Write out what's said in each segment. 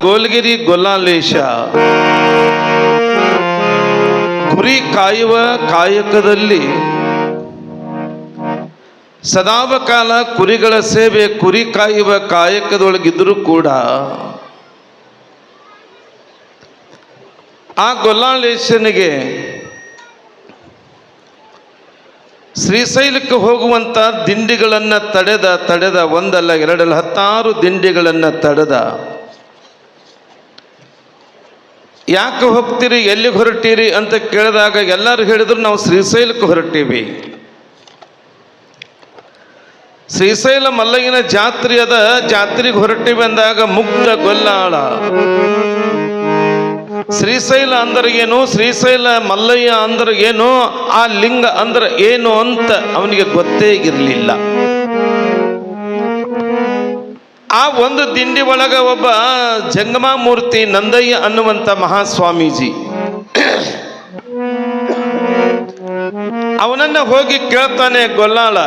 ಗೋಲ್ಗಿರಿ ಗೊಲ್ಲಾಲೇಶ ಕುರಿ ಕಾಯುವ ಕಾಯಕದಲ್ಲಿ ಸದಾವಕಾಲ ಕುರಿಗಳ ಸೇವೆ, ಕುರಿ ಕಾಯುವ ಕಾಯಕದೊಳಗಿದ್ರೂ ಕೂಡ ಆ ಗೊಲ್ಲಾಳೇಶನಿಗೆ ಶ್ರೀಶೈಲಕ್ಕೆ ಹೋಗುವಂಥ ದಿಂಡಿಗಳನ್ನು ತಡೆದ ಒಂದಲ್ಲ ಎರಡಲ್ಲ 10 ದಿಂಡಿಗಳನ್ನು ತಡೆದ. ಯಾಕೆ ಹೋಗ್ತೀರಿ, ಎಲ್ಲಿಗೆ ಹೊರಟೀರಿ ಅಂತ ಕೇಳಿದಾಗ ಎಲ್ಲರೂ ಹೇಳಿದ್ರು ನಾವು ಶ್ರೀಶೈಲಕ್ಕೆ ಹೊರಟೀವಿ. ಶ್ರೀಶೈಲ ಮಲ್ಲಯ್ಯನ ಜಾತ್ರೆ ಅದ, ಜಾತ್ರೆಗೆ ಹೊರಟೀವಿ ಅಂದಾಗ ಮುಕ್ತ ಗೊಲ್ಲಾಳ ಶ್ರೀಶೈಲ ಅಂದ್ರೆ ಏನು, ಶ್ರೀಶೈಲ ಮಲ್ಲಯ್ಯ ಅಂದ್ರೆ ಏನು, ಆ ಲಿಂಗ ಅಂದ್ರೆ ಏನು ಅಂತ ಅವನಿಗೆ ಗೊತ್ತೇ ಇರಲಿಲ್ಲ. ಆ ಒಂದು ದಿಂಡಿ ಒಳಗ ಒಬ್ಬ ಜಂಗಮಾಮೂರ್ತಿ ನಂದಯ್ಯ ಅನ್ನುವಂಥ ಮಹಾಸ್ವಾಮೀಜಿ, ಅವನನ್ನ ಹೋಗಿ ಕೇಳ್ತಾನೆ ಗೊಲ್ಲಾಳ,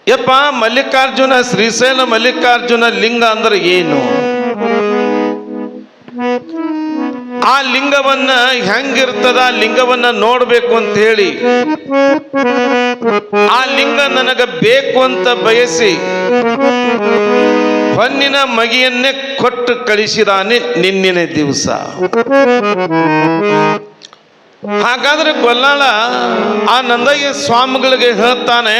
ಯಪ್ಪ ಮಲ್ಲಿಕಾರ್ಜುನ, ಶ್ರೀಶೈಲ ಮಲ್ಲಿಕಾರ್ಜುನ ಲಿಂಗ ಅಂದ್ರೆ ಏನು, ಆ ಲಿಂಗವನ್ನ ಹೆಂಗಿರ್ತದ, ಆ ಲಿಂಗವನ್ನ ನೋಡ್ಬೇಕು ಅಂತ ಹೇಳಿ ಆ ಲಿಂಗ ನನಗ ಬೇಕು ಅಂತ ಬಯಸಿ ಹೊನ್ನಿನ ಮಗಿಯನ್ನೇ ಕೊಟ್ಟು ಕಳಿಸಿದಾನೆ ನಿನ್ನಿನ ದಿವಸ. ಹಾಗಾದ್ರೆ ಗೊಲ್ಲಾಳ ಆ ನಂದಯ್ಯ ಸ್ವಾಮಿಗಳಿಗೆ ಹೇಳ್ತಾನೆ,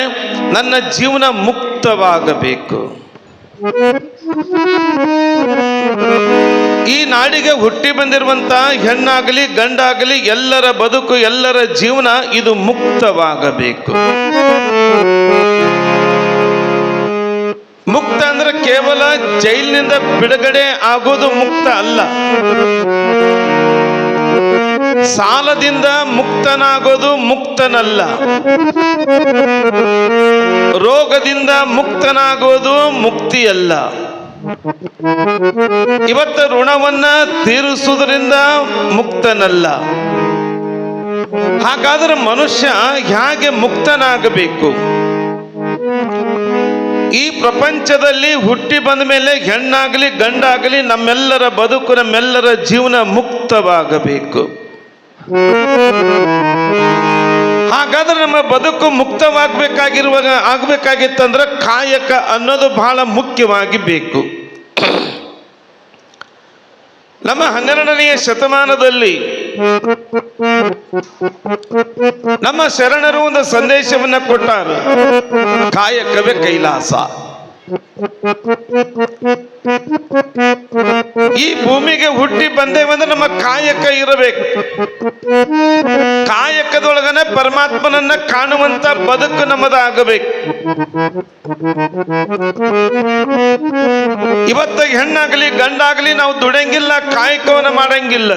ನನ್ನ ಜೀವನ ಮುಕ್ತವಾಗಬೇಕು, ಈ ನಾಡಿಗೆ ಹುಟ್ಟಿ ಬಂದಿರುವಂತ ಹೆಣ್ಣಾಗಲಿ ಗಂಡಾಗಲಿ ಎಲ್ಲರ ಬದುಕು, ಎಲ್ಲರ ಜೀವನ ಇದು ಮುಕ್ತವಾಗಬೇಕು. ಮುಕ್ತ ಅಂದ್ರೆ ಕೇವಲ ಜೈಲಿನಿಂದ ಬಿಡುಗಡೆ ಆಗೋದು ಮುಕ್ತ ಅಲ್ಲ, ಸಾಲದಿಂದ ಮುಕ್ತನಾಗೋದು ಮುಕ್ತನಲ್ಲ, ರೋಗದಿಂದ ಮುಕ್ತನಾಗೋದು ಮುಕ್ತಿಯಲ್ಲ, ಇವತ್ತು ಋಣವನ್ನ ತೀರಿಸುವುದರಿಂದ ಮುಕ್ತನಲ್ಲ. ಹಾಗಾದ್ರೆ ಮನುಷ್ಯ ಹೇಗೆ ಮುಕ್ತನಾಗಬೇಕು? ಈ ಪ್ರಪಂಚದಲ್ಲಿ ಹುಟ್ಟಿ ಬಂದ ಮೇಲೆ ಹೆಣ್ಣಾಗಲಿ ಗಂಡಾಗಲಿ ನಮ್ಮೆಲ್ಲರ ಬದುಕು, ನಮ್ಮೆಲ್ಲರ ಜೀವನ ಮುಕ್ತವಾಗಬೇಕು. ಹಾಗಾದ್ರೆ ನಮ್ಮ ಬದುಕು ಆಗ್ಬೇಕಾಗಿತ್ತಂದ್ರೆ ಕಾಯಕ ಅನ್ನೋದು ಬಹಳ ಮುಖ್ಯವಾಗಿ ಬೇಕು. ನಮ್ಮ 12ನೇ ಶತಮಾನದಲ್ಲಿ ನಮ್ಮ ಶರಣರು ಒಂದು ಸಂದೇಶವನ್ನ ಕೊಟ್ಟಾರ, ಕಾಯಕವೇ ಕೈಲಾಸ. ಈ ಭೂಮಿಗೆ ಹುಟ್ಟಿ ಬಂದೇವಂದ್ರೆ ನಮ್ಮ ಕಾಯಕ ಇರಬೇಕು. ಕಾಯಕದೊಳಗನೆ ಪರಮಾತ್ಮನನ್ನ ಕಾಣುವಂತ ಬದುಕು ನಮ್ಮದಾಗಬೇಕು. ಇವತ್ತ ಹೆಣ್ಣಾಗಲಿ ಗಂಡಾಗಲಿ ನಾವು ದುಡಂಗಿಲ್ಲ, ಕಾಯಕವನ್ನ ಮಾಡಂಗಿಲ್ಲ.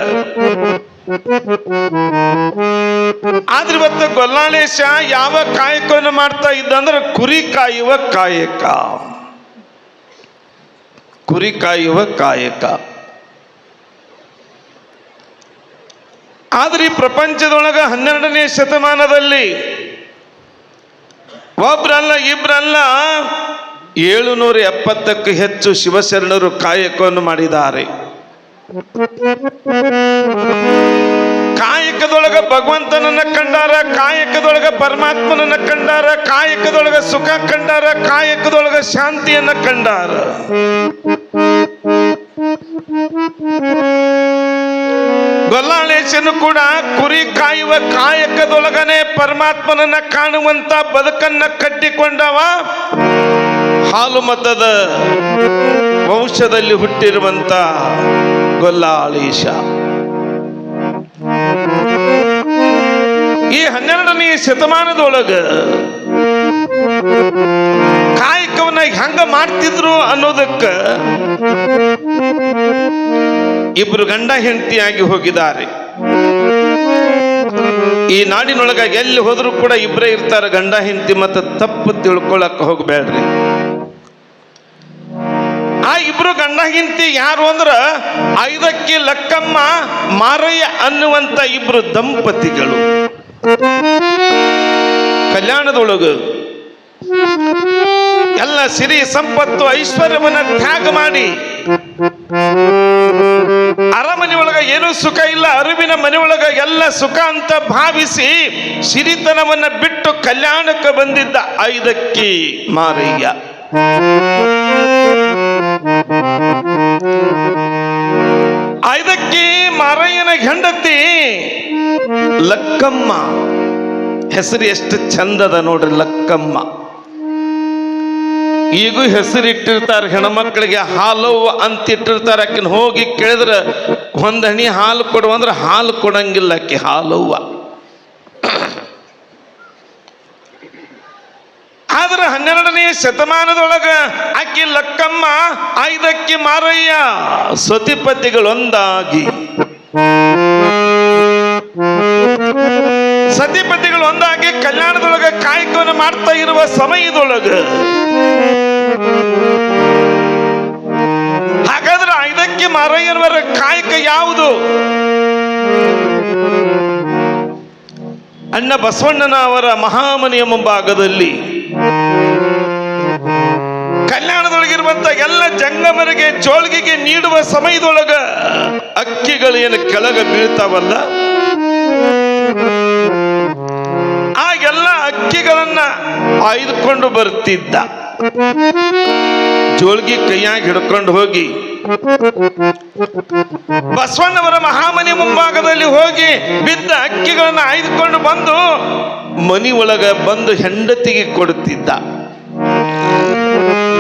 ಆದ್ರೆ ಇವತ್ತು ಗೊಲ್ಲಾಳೇಶ ಯಾವ ಕಾಯಕವನ್ನು ಮಾಡ್ತಾ ಇದ್ದಂದ್ರೆ ಕುರಿ ಕಾಯುವ ಕಾಯಕ, ಕುರಿ ಕಾಯುವ ಕಾಯಕ. ಆದ್ರೆ ಈ ಪ್ರಪಂಚದೊಳಗ 12ನೇ ಶತಮಾನದಲ್ಲಿ ಒಬ್ರಲ್ಲ ಇಬ್ರಲ್ಲ 770ಕ್ಕೂ ಹೆಚ್ಚು ಶಿವಶರಣರು ಕಾಯಕವನ್ನು ಮಾಡಿದ್ದಾರೆ. ಕಾಯಕದೊಳಗ ಭಗವಂತನನ್ನ ಕಂಡಾರ, ಕಾಯಕದೊಳಗ ಪರಮಾತ್ಮನನ್ನ ಕಂಡಾರ, ಕಾಯಕದೊಳಗ ಸುಖ ಕಂಡಾರ, ಕಾಯಕದೊಳಗ ಶಾಂತಿಯನ್ನ ಕಂಡಾರ. ಗೊಲ್ಲಾಳೇಶನು ಕೂಡ ಕುರಿ ಕಾಯುವ ಕಾಯಕದೊಳಗನೆ ಪರಮಾತ್ಮನನ್ನ ಕಾಣುವಂತ ಬದುಕನ್ನ ಕಟ್ಟಿಕೊಂಡವ. ಹಾಲು ಮತದ ವಂಶದಲ್ಲಿ ಹುಟ್ಟಿರುವಂತ ಗೊಲ್ಲಾಳೇಶ ಈ 12ನೇ ಶತಮಾನದೊಳಗ ಕಾಯಕವನ್ನ ಹೆಂಗ ಮಾಡ್ತಿದ್ರು ಅನ್ನೋದಕ್ಕ ಇಬ್ರು ಗಂಡ ಹೆಂಡತಿಯಾಗಿ ಹೋಗಿದ್ದಾರೆ. ಈ ನಾಡಿನೊಳಗ ಎಲ್ಲಿ ಹೋದ್ರು ಕೂಡ ಇಬ್ಬರೇ ಇರ್ತಾರ ಗಂಡ ಹೆಂಡತಿ, ಮತ್ತೆ ತಪ್ಪು ತಿಳ್ಕೊಳಕ್ ಹೋಗ್ಬೇಡ್ರಿ. ಆ ಇಬ್ರು ಗಂಡ ಹೆಂಡತಿ ಯಾರು ಅಂದ್ರ ಐದಕ್ಕಿ ಲಕ್ಕಮ್ಮ ಮಾರಯ್ಯ ಅನ್ನುವಂತ ಇಬ್ರು ದಂಪತಿಗಳು. ಕಲ್ಯಾಣದೊಳಗ ಎಲ್ಲ ಸಿರಿ ಸಂಪತ್ತು ಐಶ್ವರ್ಯವನ್ನ ತ್ಯಾಗ ಮಾಡಿ ಅರಮನೆ ಒಳಗ ಏನೂ ಸುಖ ಇಲ್ಲ, ಅರಿವಿನ ಮನೆ ಒಳಗ ಎಲ್ಲ ಸುಖ ಅಂತ ಭಾವಿಸಿ ಸಿರಿತನವನ್ನ ಬಿಟ್ಟು ಕಲ್ಯಾಣಕ್ಕೆ ಬಂದಿದ್ದ ಐದಕ್ಕಿ ಮಾರಯ್ಯ. ಐದಕ್ಕಿ ಮಾರಯ್ಯನ ಹೆಂಡತಿ ಲಕ್ಕಮ್ಮ. ಹೆಸರು ಎಷ್ಟು ಚಂದದ ನೋಡ್ರಿ, ಲಕ್ಕಮ್ಮ. ಈಗೂ ಹೆಸರಿಟ್ಟಿರ್ತಾರೆ ಹೆಣ್ಮಕ್ಳಿಗೆ, ಹಾಲವ್ವ ಅಂತ ಇಟ್ಟಿರ್ತಾರೆ. ಆಕಿನ ಹೋಗಿ ಕೇಳಿದ್ರೆ ಒಂದ್ ಹಣಿ ಹಾಲು ಕೊಡು ಅಂದ್ರೆ ಹಾಲು ಕೊಡಂಗಿಲ್ಲ ಆಕಿ, ಹಾಲವ್ವ. ಆದ್ರೆ 12ನೇ ಶತಮಾನದೊಳಗ ಆಕಿ ಲಕ್ಕಮ್ಮ ಐದಕ್ಕಿ ಮಾರಯ್ಯ ಸತಿಪತಿಗಳೊಂದಾಗಿ ಕಲ್ಯಾಣದೊಳಗ ಕಾಯಕವನ್ನು ಮಾಡ್ತಾ ಇರುವ ಸಮಯದೊಳಗ ಹಾಗಾದ್ರೆ ಐದಕ್ಕಿ ಮಾರಯ್ಯನವರ ಕಾಯಕ ಯಾವುದು? ಅಣ್ಣ ಬಸವಣ್ಣನ ಅವರ ಮಹಾಮನೆಯ ಮುಂಭಾಗದಲ್ಲಿ ಕಲ್ಯಾಣದೊಳಗಿರುವಂತ ಎಲ್ಲ ಜಂಗಮರಿಗೆ ಜೋಳಿಗೆಗೆ ನೀಡುವ ಸಮಯದೊಳಗ ಅಕ್ಕಿಗಳು ಏನು ಕೆಳಗ ಬೀಳ್ತಾವಲ್ಲ, ಆ ಎಲ್ಲ ಅಕ್ಕಿಗಳನ್ನ ಆಯ್ದುಕೊಂಡು ಬರ್ತಿದ್ದ. ಜೋಳಿಗೆ ಕೈಯಾಗಿ ಹಿಡ್ಕೊಂಡು ಹೋಗಿ ಬಸವಣ್ಣವರ ಮಹಾಮನೆ ಮುಂಭಾಗದಲ್ಲಿ ಹೋಗಿ ಬಿದ್ದ ಅಕ್ಕಿಗಳನ್ನ ಆಯ್ದುಕೊಂಡು ಬಂದು ಮನಿ ಒಳಗ ಬಂದು ಹೆಂಡತಿಗೆ ಕೊಡುತ್ತಿದ್ದ.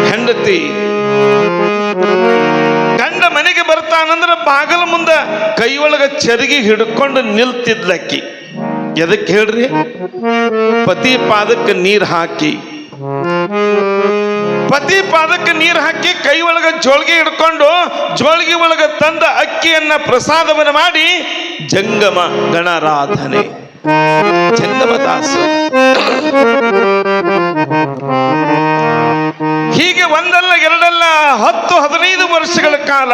ಹೆಂಡತಿ ಗಂಡ ಮನೆಗೆ ಬರ್ತಾನಂದ್ರ ಬಾಗಲ ಮುಂದ ಕೈ ಒಳಗ ಚರಗಿ ಹಿಡ್ಕೊಂಡು ನಿಲ್ತಿದ್ಲಕ್ಕಿ. ಎದಕ್ಕೆ ಹೇಳ್ರಿ? ಪತಿ ಪಾದಕ್ಕೆ ನೀರು ಹಾಕಿ, ಪತಿ ಪಾದಕ್ಕೆ ನೀರು ಹಾಕಿ ಕೈ ಒಳಗ ಜೋಳಿಗೆ ಹಿಡ್ಕೊಂಡು ಜೋಳಿಗೆ ಒಳಗ ತಂದ ಅಕ್ಕಿಯನ್ನ ಪ್ರಸಾದವನ್ನು ಮಾಡಿ ಜಂಗಮ ಗಣರಾಧನೆ, ಜಂಗಮದಾಸ. ಹೀಗೆ ಒಂದಲ್ಲ ಎರಡಲ್ಲ 10-15 ವರ್ಷಗಳ ಕಾಲ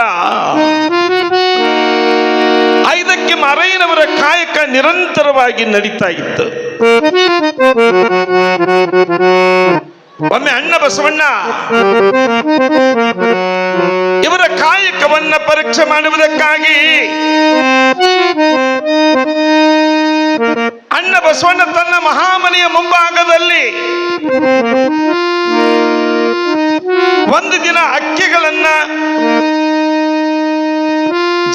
ಐದಕ್ಕಿ ಮಾರಯ್ಯನವರ ಕಾಯಕ ನಿರಂತರವಾಗಿ ನಡೀತಾ ಇತ್ತು. ಒಮ್ಮೆ ಅಣ್ಣ ಬಸವಣ್ಣ ಇವರ ಕಾಯಕವನ್ನ ಪರೀಕ್ಷೆ ಮಾಡುವುದಕ್ಕಾಗಿ ಅಣ್ಣ ಬಸವಣ್ಣ ತನ್ನ ಮಹಾಮನೆಯ ಮುಂಭಾಗದಲ್ಲಿ ಒಂದು ದಿನ ಅಕ್ಕಿಗಳನ್ನ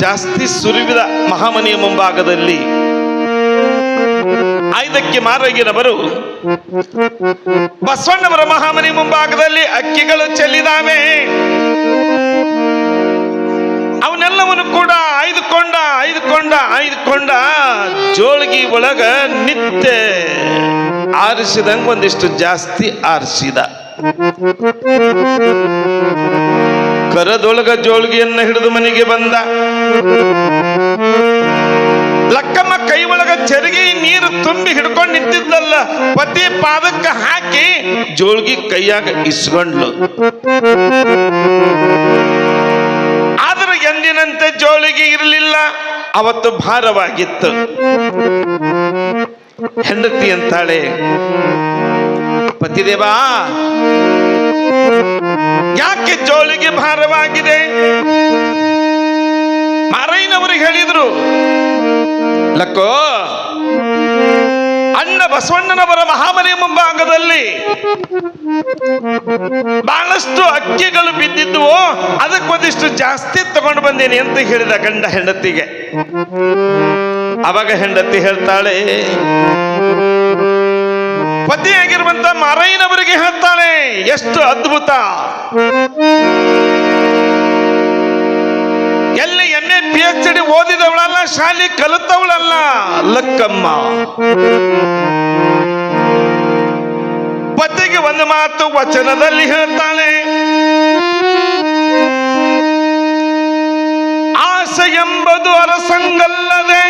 ಜಾಸ್ತಿ ಸುರಿವಿದ ಮಹಾಮನೆಯ ಮುಂಭಾಗದಲ್ಲಿ ಐದಕ್ಕಿ ಮಾರಯ್ಯನವರು ಬಸವಣ್ಣವರ ಮಹಾಮನೆ ಮುಂಭಾಗದಲ್ಲಿ ಅಕ್ಕಿಗಳು ಚೆಲ್ಲಿದಾವೆ. ಅವನ್ನೆಲ್ಲವನ್ನು ಕೂಡ ಆಯ್ದುಕೊಂಡ ಜೋಳಿಗೆ ಒಳಗ ನಿತ್ಯ ಆರಿಸಿದಂಗ ಒಂದಿಷ್ಟು ಜಾಸ್ತಿ ಆರಿಸಿದ. ಕರದೊಳಗ ಜೋಳಿಗೆಯನ್ನ ಹಿಡಿದು ಮನೆಗೆ ಬಂದ. ಲಕ್ಕಮ್ಮ ಕೈ ಒಳಗ ಚರಗಿ ನೀರು ತುಂಬಿ ಹಿಡ್ಕೊಂಡು ನಿಂತಿದ್ದಲ್ಲ, ಪತಿ ಪಾದಕ್ಕೆ ಹಾಕಿ ಜೋಳಿಗೆ ಕೈಯಾಗ ಇಸ್ಕೊಂಡ್ಲು. ಆದ್ರೆ ಎಂದಿನಂತೆ ಜೋಳಿಗೆ ಇರಲಿಲ್ಲ, ಅವತ್ತು ಭಾರವಾಗಿತ್ತು. ಹೆಂಡತಿ ಅಂತಾಳೆ, ಪತಿದೇವಾ ಯಾಕೆ ಜೋಳಿಗೆ ಭಾರವಾಗಿದೆ? ಮಾರಯ್ಯನವರಿಗೆ ಹೇಳಿದ್ರು, ಲಕ್ಕೋ ಅಣ್ಣ ಬಸವಣ್ಣನವರ ಮಹಾಮನೆ ಮುಂಭಾಗದಲ್ಲಿ ಬಹಳಷ್ಟು ಅಕ್ಕಿಗಳು ಬಿದ್ದಿದ್ವು, ಅದಕ್ಕೊಂದಿಷ್ಟು ಜಾಸ್ತಿ ತಗೊಂಡು ಬಂದೇನೆ ಅಂತ ಹೇಳಿದ ಗಂಡ ಹೆಂಡತಿಗೆ. ಅವಾಗ ಹೆಂಡತಿ ಹೇಳ್ತಾಳೆ, ಪತಿಯಾಗಿರುವಂತ ಮಾರಯ್ಯನವರಿಗೆ ಹೇಳ್ತಾಳೆ, ಎಷ್ಟು ಅದ್ಭುತ! ಎಲ್ಲಿ MA PhD ಓದಿದವಳಲ್ಲ, ಶಾಲೆ ಕಲಿತವಳಲ್ಲ ಲಕ್ಕಮ್ಮ. ಪತಿಗೆ ಒಂದು ಮಾತು ವಚನದಲ್ಲಿ ಹೇಳ್ತಾಳೆ, ಆಸೆ ಎಂಬುದು ಅರಸಂಗಲ್ಲದೆ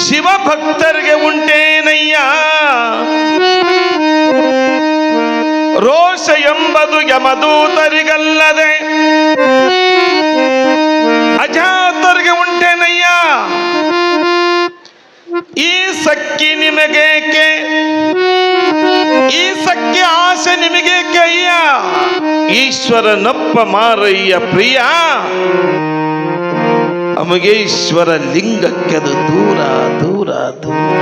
ಶಿವಭಕ್ತರಿಗೆ ಉಂಟೇನಯ್ಯ, ರೋಷ ಎಂಬುದು ಯಮದೂತರಿಗಲ್ಲದೆ ಅಜಾತರಿಗೆ ಉಂಟೇನಯ್ಯ. ಈ ಸಕ್ಕಿ ನಿಮಗೇಕೆ, ಈ ಸಕ್ಕಿ ಆಸೆ ನಿಮಗೇಕೆ ಅಯ್ಯ? ಈಶ್ವರನಪ್ಪ ಮಾರಯ್ಯ ಪ್ರಿಯ ಅಮಗೇಶ್ವರ ಲಿಂಗಕ್ಕೆದು ದೂರ ದೂರ ದೂರ.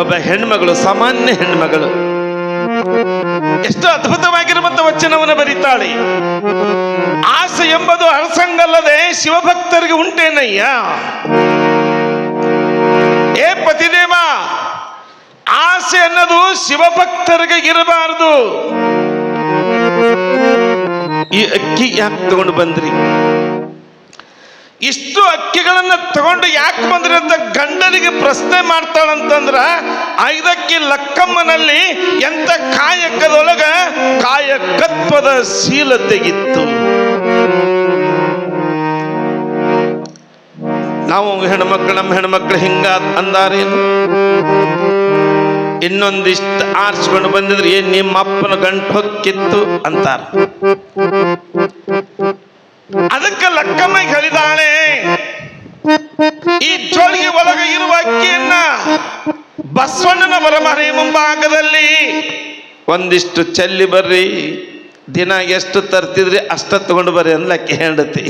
ಒಬ್ಬ ಹೆಣ್ಮಗಳು, ಸಾಮಾನ್ಯ ಹೆಣ್ಮಗಳು, ಎಷ್ಟು ಅದ್ಭುತವಾಗಿರುವಂತ ವಚನವನ್ನು ಬರೀತಾಳೆ. ಆಸೆ ಎಂಬುದು ಅರಸಂಗಲ್ಲದೆ ಶಿವಭಕ್ತರಿಗೆ ಉಂಟೇನಯ್ಯ. ಏ ಪತಿದೇವ, ಆಸೆ ಅನ್ನೋದು ಶಿವಭಕ್ತರಿಗೆ ಇರಬಾರದು. ಈ ಅಕ್ಕಿ ಯಾಕೆ ತಗೊಂಡು ಬಂದ್ರಿ, ಇಷ್ಟು ಅಕ್ಕಿಗಳನ್ನ ತಗೊಂಡು ಯಾಕೆ ಬಂದ್ರಿ ಅಂತ ಗಂಡನಿಗೆ ಪ್ರಶ್ನೆ ಮಾಡ್ತಾಳಂತಂದ್ರ, ಐದಕ್ಕಿ ಲಕ್ಕಮ್ಮನಲ್ಲಿ ಎಂತ ಕಾಯಕದೊಳಗ ಕಾಯಕತ್ವದ ಶೀಲತೆಗಿತ್ತು. ನಾವು ಹೆಣ್ಮಕ್ಳು, ನಮ್ಮ ಹೆಣ್ಮಕ್ಳು ಹಿಂಗ ಅಂದಾರೇನು, ಇನ್ನೊಂದಿಷ್ಟು ಆರಿಸ್ಕೊಂಡು ಬಂದಿದ್ರೆ ಏನ್ ನಿಮ್ಮ ಅಪ್ಪನ ಗಂಟು ಹೊಕ್ಕಿತ್ತು ಅಂತಾರ. ಅದಕ್ಕೆ ಲಕ್ಕಮ್ಮ ಹೇಳಿದಾಳೆ, ಈ ಜೋಳಿಗೆ ಒಳಗೆ ಇರುವ ಅಕ್ಕಿಯನ್ನ ಬಸವಣ್ಣನ ಬರಮನೆ ಮುಂಭಾಗದಲ್ಲಿ ಒಂದಿಷ್ಟು ಚೆಲ್ಲಿ ಬರ್ರಿ, ದಿನ ಎಷ್ಟು ತರ್ತಿದ್ರಿ ಅಷ್ಟ ತಗೊಂಡು ಬರ್ರಿ ಅನ್ಲಕ್ಕಿ ಹೆಂಡತಿ.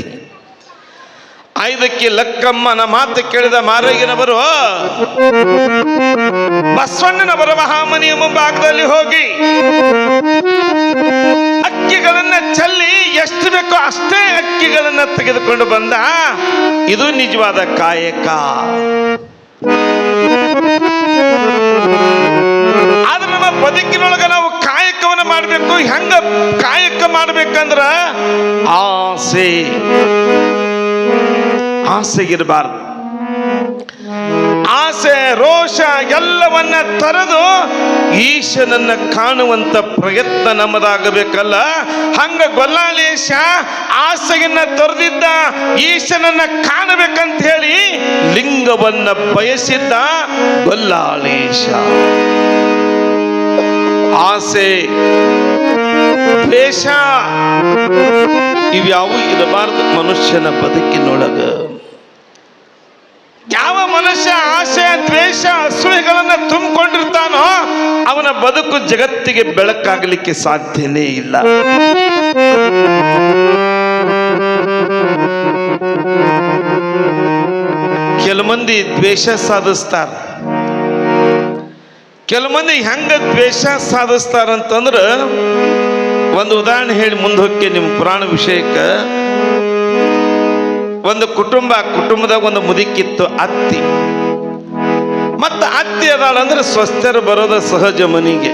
ಐದಕ್ಕೆ ಲಕ್ಕಮ್ಮನ ಮಾತು ಕೇಳಿದ ಮಾರಯ್ಯನವರು ಬಸವಣ್ಣನವರ ಮಹಾಮನೆಯ ಮುಂಭಾಗದಲ್ಲಿ ಹೋಗಿ ಅಕ್ಕಿಗಳನ್ನ ಚೆಲ್ಲಿ ಎಷ್ಟು ಬೇಕೋ ಅಷ್ಟೇ ಅಕ್ಕಿಗಳನ್ನ ತೆಗೆದುಕೊಂಡು ಬಂದ. ಇದು ನಿಜವಾದ ಕಾಯಕ. ಆದ್ರೆ ನಮ್ಮ ಬದುಕಿನೊಳಗ ನಾವು ಕಾಯಕವನ್ನು ಮಾಡಬೇಕು. ಹೆಂಗ ಕಾಯಕ ಮಾಡ್ಬೇಕಂದ್ರ ಆಸೆ ಇರಬಾರ್ದು. ಆಸೆ ರೋಷ ಎಲ್ಲವನ್ನ ತೊರೆದು ಈಶನನ್ನ ಕಾಣುವಂತ ಪ್ರಯತ್ನ ನಮ್ಮದಾಗಬೇಕಲ್ಲ. ಹಂಗ ಗೊಲ್ಲಾಳೇಶ ಆಸೆಯನ್ನ ತೊರೆದಿದ್ದ, ಈಶನನ್ನ ಕಾಣಬೇಕಂತ ಹೇಳಿ ಲಿಂಗವನ್ನ ಬಯಸಿದ್ದ ಗೊಲ್ಲಾಳೇಶ. ಆಸೆ, ದ್ವೇಷ ಇವ್ಯಾವು ಇರಬಾರದು ಮನುಷ್ಯನ ಬದುಕಿನೊಳಗ. ಯಾವ ಮನುಷ್ಯ ಆಸೆ, ದ್ವೇಷ, ಅಸೂಯೆಗಳನ್ನ ತುಂಬಿಕೊಂಡಿರ್ತಾನೋ ಅವನ ಬದುಕು ಜಗತ್ತಿಗೆ ಬೆಳಕಾಗಲಿಕ್ಕೆ ಸಾಧ್ಯನೇ ಇಲ್ಲ. ಕೆಲವು ಮಂದಿ ದ್ವೇಷ ಸಾಧಿಸ್ತಾರ. ಕೆಲವು ಮಂದಿ ಹೆಂಗ ದ್ವೇಷ ಸಾಧಿಸ್ತಾರಂತಂದ್ರ, ಒಂದು ಉದಾಹರಣೆ ಹೇಳಿ ಮುಂದೆ ಹೋಗಿ ನಿಮ್ಮ ಪುರಾಣ ವಿಷಯಕ್ಕೆ. ಒಂದು ಕುಟುಂಬದಾಗ ಒಂದು ಮುದುಕಿತ್ತು, ಅತ್ತಿ. ಮತ್ತು ಅತ್ತಿ ಅದಾಳಂದ್ರೆ ಸ್ವಸ್ಥರು ಬರೋದ ಸಹಜ ಮನೆಗೆ.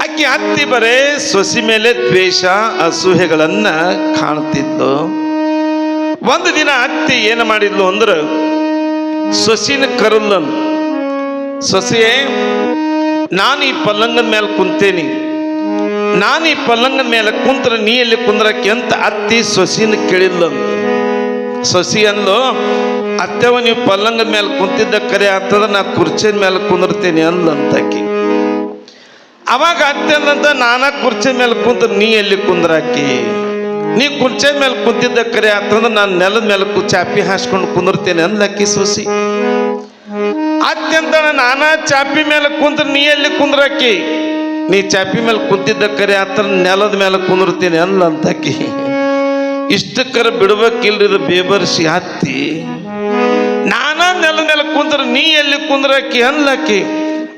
ಆಕೆ ಅತ್ತಿ ಬರೇ ಸೊಸಿ ಮೇಲೆ ದ್ವೇಷ ಅಸೂಹೆಗಳನ್ನ ಕಾಣ್ತಿದ್ಲು. ಒಂದು ದಿನ ಅತ್ತಿ ಏನು ಮಾಡಿದ್ಲು ಅಂದ್ರೆ, ಸೊಸಿನ ಕರಲ್ಲನು, ಸೊಸೆಯೇ ನಾನು ಈ ಪಲ್ಲಂಗದ ಮೇಲೆ ಕುಂತೇನಿ, ನಾನು ಈ ಪಲ್ಲಂಗದ ಮೇಲೆ ಕುಂತ್ರ ನೀ ಎಲ್ಲಿ ಕುಂದ್ರಕ್ಕೆ ಅಂತ ಅತ್ತಿ ಸೊಸಿನ ಕೇಳಿದ್ಲು. ಸೊಸಿ ಅಂದ್ಲು, ಅತ್ತೆವ ನೀವು ಪಲ್ಲಂಗದ ಮೇಲೆ ಕುಂತಿದ್ದ ಕರೆ ಆಗ್ತದ, ನಾ ಕುರ್ಚಿನ ಮೇಲೆ ಕುಂದಿರ್ತೇನೆ ಅಂದ್ಲಂತಾಕಿ. ಅವಾಗ ಅತ್ತೆ ಅಂದಂತ, ನಾನಾ ಕುರ್ಚಿ ಮೇಲೆ ಕುಂತ ನೀ ಎಲ್ಲಿ ಕುಂದ್ರಾಕಿ, ನೀ ಕುರ್ಚಿ ಮೇಲೆ ಕುಂತಿದ್ದ ಕರೆ ಆಗ್ತಂದ್ರೆ ನಾನು ನೆಲದ ಮೇಲೆ ಚಾಪಿ ಹಾಸ್ಕೊಂಡು ಕುಂದಿರ್ತೇನೆ ಅಂದ್ಲಕ್ಕಿ ಸೊಸಿ. ಅತ್ಯಂತ ನಾನಾ ಚಾಪಿ ಮೇಲೆ ಕುಂತ್ರ ನೀ ಎಲ್ಲಿ ಕುಂದ್ರಾಕಿ, ನೀ ಚಾಪಿ ಮೇಲೆ ಕುಂತಿದ್ದ ಕರೆ ಆತರ ನೆಲದ ಮೇಲೆ ಕುಂದಿರ್ತೀನಿ ಅಲ್ಲಂತಾಕಿ. ಇಷ್ಟಕ್ಕರ ಬಿಡ್ಬೇಕಿಲ್ರಿ ಬೇಬರ್ಸಿ ಹತ್ತಿ. ನಾನಾ ನೆಲದ ಮೇಲೆ ಕುಂದ್ರ ನೀ ಎಲ್ಲಿ ಕುಂದ್ರಾಕಿ ಅನ್ಲಕ್ಕಿ.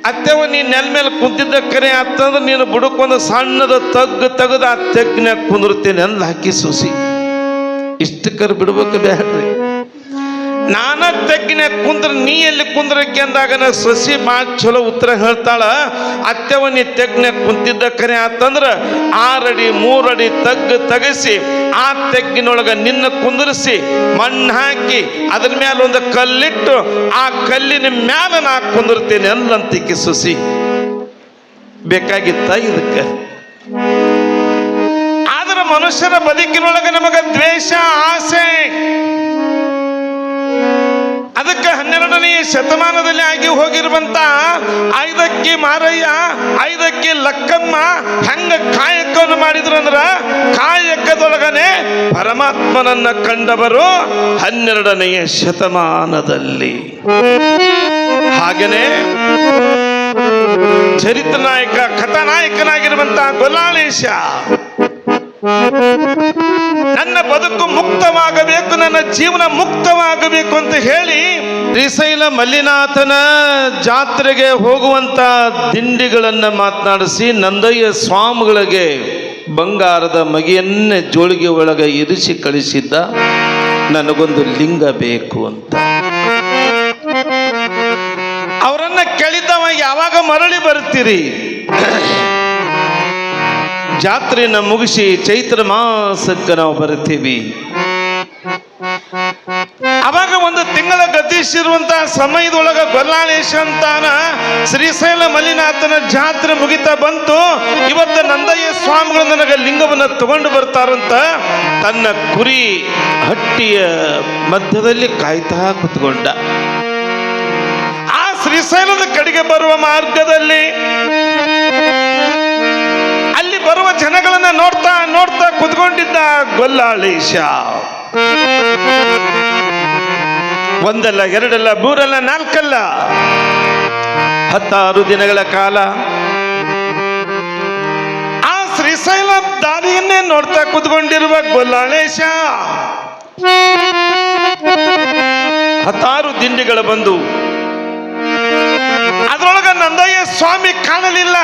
ಅತ್ತೆವ ನೀ ನೆಲ ಮೇಲೆ ಕುಂತಿದ್ದ ಕರೆ ಆತಂದ್ರೆ ನೀನು ಬುಡಕ್ಕೊಂದು ಸಣ್ಣದ ತೆಗೆದು ಆ ತೆಗ್ನ್ಯಾಗ ಕುಂದಿರ್ತೀನಿ ಅಂದ್ಲ ಹಾಕಿ ಸೊಸಿ. ಇಷ್ಟಕ್ಕರ ಬಿಡ್ಬೇಕು ಬ್ಯಾಡ್ರಿ. ನಾನ ತೆಗ್ಗಿನ ಕುಂದ್ರ ನೀ ಎಲ್ಲಿ ಕುಂದ್ರಕ್ಕೆ ಅಂದಾಗ ಸೊಸಿ ಭಾಳ ಚಲೋ ಉತ್ತರ ಹೇಳ್ತಾಳ. ಅತ್ತೆವ ನೀ ತೆಗ್ನ್ಯಾಗ ಕುಂತಿದ್ದ ಕರೆ ಆತಂದ್ರ 6 ಅಡಿ 3 ಅಡಿ ತೆಗಿಸಿ ಆ ತೆಗ್ಗಿನೊಳಗ ನಿನ್ನ ಕುಂದರಿಸಿ ಮಣ್ಣು ಹಾಕಿ ಅದ್ರ ಮೇಲೆ ಒಂದು ಕಲ್ಲಿಟ್ಟು ಆ ಕಲ್ಲಿನ ಮ್ಯಾಲ ನಾ ಕುಂದಿರ್ತೇನೆ ಅಲ್ಲಂತಿಕೆ ಸೊಸಿ. ಬೇಕಾಗಿತ್ತ ಇದಕ್ಕೆ? ಆದ್ರೆ ಮನುಷ್ಯರ ಬದುಕಿನೊಳಗ ನಮಗ ದ್ವೇಷ, ಆಸೆ. ಅದಕ್ಕೆ 12ನೇ ಶತಮಾನದಲ್ಲಿ ಆಗಿ ಹೋಗಿರುವಂತ ಐದಕ್ಕಿ ಮಾರಯ್ಯ, ಐದಕ್ಕಿ ಲಕ್ಕಮ್ಮ ಹೆಂಗ ಕಾಯಕವನ್ನು ಮಾಡಿದ್ರು ಅಂದ್ರ, ಕಾಯಕದೊಳಗನೆ ಪರಮಾತ್ಮನನ್ನ ಕಂಡವರು 12ನೇ ಶತಮಾನದಲ್ಲಿ. ಹಾಗೇನೆ ಚರಿತ್ರ ನಾಯಕ ಕಥಾನಾಯಕನಾಗಿರುವಂತಹ ಗೊಲ್ಲಾಳೇಶ ನನ್ನ ಬದುಕು ಮುಕ್ತವಾಗಬೇಕು, ನನ್ನ ಜೀವನ ಮುಕ್ತವಾಗಬೇಕು ಅಂತ ಹೇಳಿ ಶ್ರೀಶೈಲ ಮಲ್ಲಿನಾಥನ ಜಾತ್ರೆಗೆ ಹೋಗುವಂತ ದಿಂಡಿಗಳನ್ನ ಮಾತನಾಡಿಸಿ ನಂದಯ್ಯ ಸ್ವಾಮಿಗಳಿಗೆ ಬಂಗಾರದ ಮಗಿಯನ್ನೇ ಜೋಳಿಗೆ ಒಳಗೆ ಇರಿಸಿ ಕಳಿಸಿದ್ದ. ನನಗೊಂದು ಲಿಂಗ ಬೇಕು ಅಂತ ಅವರನ್ನ ಕೇಳಿದ್ದವ, ಯಾವಾಗ ಮರಳಿ ಬರ್ತೀರಿ? ಜಾತ್ರೆನ ಮುಗಿಸಿ ಚೈತ್ರ ಮಾಸಕ್ಕೆ ನಾವು ಬರ್ತೀವಿ. ಅವಾಗ ಒಂದು ತಿಂಗಳ ಗತಿಸಿರುವಂತಹ ಸಮಯದೊಳಗ ಗೊಲ್ಲಾಳೇಶ ಅಂತಾನ ಶ್ರೀಶೈಲ ಮಲ್ಲಿನಾಥನ ಜಾತ್ರೆ ಮುಗಿತಾ ಬಂತು. ಇವತ್ತು ನಂದಯ್ಯ ಸ್ವಾಮಿಗಳು ನನಗೆ ಲಿಂಗವನ್ನು ತಗೊಂಡು ಬರ್ತಾರಂತ ತನ್ನ ಕುರಿ ಹಟ್ಟಿಯ ಮಧ್ಯದಲ್ಲಿ ಕಾಯ್ತಾ ಕುತ್ಕೊಂಡ. ಆ ಶ್ರೀಶೈಲದ ಕಡೆಗೆ ಬರುವ ಮಾರ್ಗದಲ್ಲಿ ಅಲ್ಲಿ ಬರುವ ಜನಗಳನ್ನ ನೋಡ್ತಾ ನೋಡ್ತಾ ಕುತ್ಕೊಂಡಿದ್ದ ಗೊಲ್ಲಾಳೇಶ. ಒಂದಲ್ಲ, ಎರಡಲ್ಲ, ಮೂರಲ್ಲ, ನಾಲ್ಕಲ್ಲ, 16 ದಿನಗಳ ಕಾಲ ಆ ಶ್ರೀಶೈಲ ದಾರಿಯನ್ನೇ ನೋಡ್ತಾ ಕುತ್ಕೊಂಡಿರುವ ಗೊಲ್ಲಾಳೇಶ 16 ದಿಂಡಿಗಳು ಬಂದು ಅದರೊಳಗ ನಂದಯ್ಯ ಸ್ವಾಮಿ ಕಾಣಲಿಲ್ಲ.